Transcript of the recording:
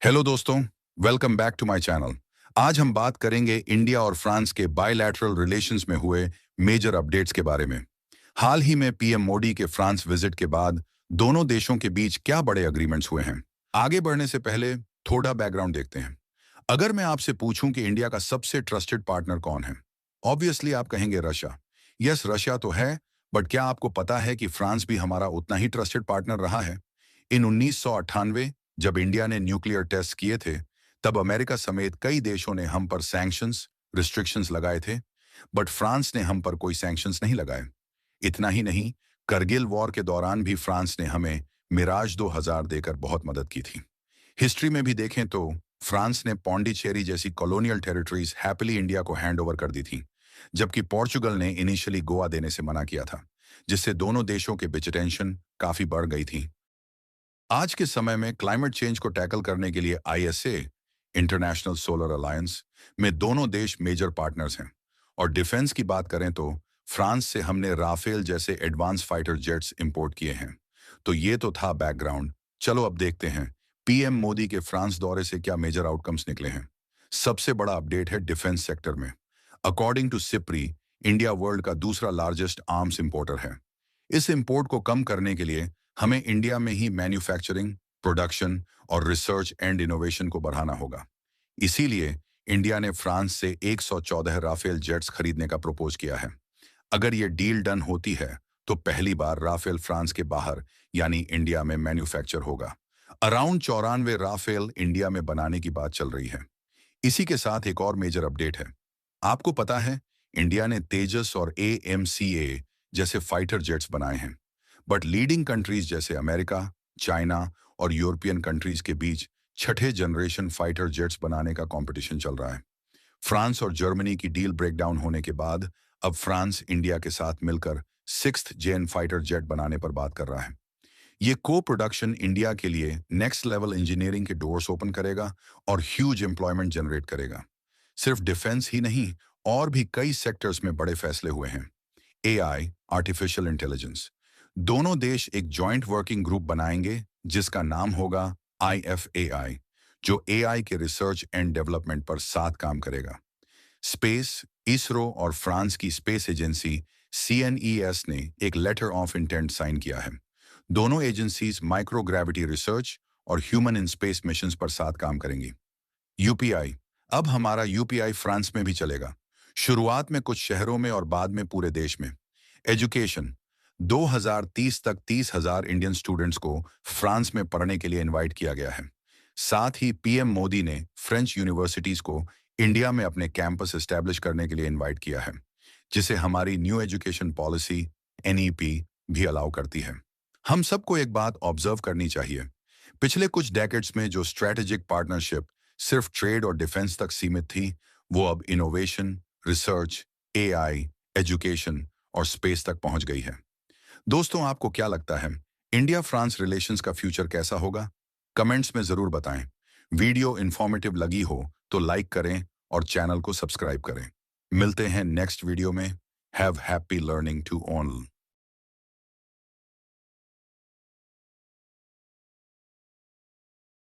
Hello दोस्तों, welcome back to my channel. आज हम बात करेंगे इंडिया और फ्रांस के बायलैटरल रिलेशंस में हुए मेजर अपडेट्स के बारे में। हाल ही में पीएम मोदी के फ्रांस विजिट के बाद दोनों देशों के बीच क्या बड़े एग्रीमेंट्स हुए हैं। आगे बढ़ने से पहले थोड़ा बैकग्राउंड देखते हैं। अगर मैं आपसे पूछूं कि इंडिया का सबसे ट्रस्टेड पार्टनर कौन है, ऑब्वियसली आप कहेंगे रशिया। यस, रशिया तो है, बट क्या आपको पता है कि फ्रांस भी हमारा उतना ही ट्रस्टेड पार्टनर रहा है। इन 1998 जब इंडिया ने न्यूक्लियर टेस्ट किए थे, तब अमेरिका समेत कई देशों ने हम पर सैंक्शंस, रिस्ट्रिक्शंस लगाए थे, बट फ्रांस ने हम पर कोई सैंक्शंस नहीं लगाए। इतना ही नहीं, करगिल वॉर के दौरान भी फ्रांस ने हमें मिराज 2000 देकर बहुत मदद की थी। हिस्ट्री में भी देखें तो फ्रांस ने पौंडीचेरी जैसी कॉलोनियल टेरिटरीज हैप्पीली इंडिया को हैंड ओवर कर दी थी, जबकि पोर्चुगल ने इनिशियली गोवा देने से मना किया था, जिससे दोनों देशों के बीच टेंशन काफी बढ़ गई थी। आज के समय में क्लाइमेट चेंज को टैकल करने के लिए आईएसए, इंटरनेशनल सोलर अलायंस, में दोनों देश मेजर पार्टनर्स हैं। और डिफेंस की बात करें तो फ्रांस से हमने राफेल जैसे एडवांस फाइटर जेट्स इंपोर्ट किए हैं। तो ये तो था बैकग्राउंड। चलो अब देखते हैं पीएम मोदी के फ्रांस दौरे से क्या मेजर आउटकम्स निकले हैं। सबसे बड़ा अपडेट है डिफेंस सेक्टर में। According to SIPRI, India world का दूसरा लार्जेस्ट आर्म्स इंपोर्टर है। इस इंपोर्ट को कम करने के लिए हमें इंडिया में ही मैन्युफैक्चरिंग, प्रोडक्शन और रिसर्च एंड इनोवेशन को बढ़ाना होगा। इसीलिए इंडिया ने फ्रांस से 114 राफेल जेट्स खरीदने का प्रपोज किया है। अगर ये डील डन होती है तो पहली बार राफेल फ्रांस के बाहर यानी इंडिया में मैन्युफैक्चर होगा। अराउंड 94 राफेल इंडिया में बनाने की बात चल रही है। इसी के साथ एक और मेजर अपडेट है। आपको पता है, इंडिया ने तेजस और AMCA जैसे फाइटर जेट्स बनाए हैं, बट लीडिंग कंट्रीज जैसे अमेरिका, चाइना और यूरोपियन कंट्रीज के बीच छठे जनरेशन फाइटर जेट्स बनाने का कंपटीशन चल रहा है। फ्रांस और जर्मनी की डील ब्रेकडाउन होने के बाद अब फ्रांस इंडिया के साथ मिलकर 6th जेन फाइटर जेट बनाने पर बात कर रहा है। ये को प्रोडक्शन इंडिया के लिए नेक्स्ट लेवल इंजीनियरिंग के डोर्स ओपन करेगा और ह्यूज एम्प्लॉयमेंट जनरेट करेगा। सिर्फ डिफेंस ही नहीं, और भी कई सेक्टर्स में बड़े फैसले हुए हैं। AI, आर्टिफिशियल इंटेलिजेंस, दोनों देश एक जॉइंट वर्किंग ग्रुप बनाएंगे जिसका नाम होगा IFAI, जो AI के रिसर्च एंड डेवलपमेंट पर साथ काम करेगा। स्पेस, इसरो और फ्रांस की स्पेस एजेंसी CNES ने एक लेटर ऑफ इंटेंट साइन किया है। दोनों एजेंसीज माइक्रोग्रेविटी रिसर्च और ह्यूमन इन स्पेस मिशंस पर साथ काम करेंगी। यूपीआई, अब हमारा यूपीआई फ्रांस में भी चलेगा। शुरुआत में कुछ शहरों में और बाद में पूरे देश में। एजुकेशन, 2030 तक 30,000 इंडियन स्टूडेंट्स को फ्रांस में पढ़ने के लिए इनवाइट किया गया है। साथ ही पीएम मोदी ने फ्रेंच यूनिवर्सिटीज को इंडिया में अपने कैंपस एस्टैब्लिश करने के लिए इनवाइट किया है, जिसे हमारी न्यू एजुकेशन पॉलिसी NEP भी अलाउ करती है। हम सबको एक बात ऑब्जर्व करनी चाहिए। पिछले कुछ डेकेड्स में जो स्ट्रैटेजिक पार्टनरशिप सिर्फ ट्रेड और डिफेंस तक सीमित थी, वो अब इनोवेशन, रिसर्च, AI, एजुकेशन और स्पेस तक पहुंच गई है। दोस्तों, आपको क्या लगता है, इंडिया फ्रांस रिलेशंस का फ्यूचर कैसा होगा? कमेंट्स में जरूर बताएं। वीडियो इंफॉर्मेटिव लगी हो तो लाइक करें और चैनल को सब्सक्राइब करें। मिलते हैं नेक्स्ट वीडियो में। Have happy learning to all.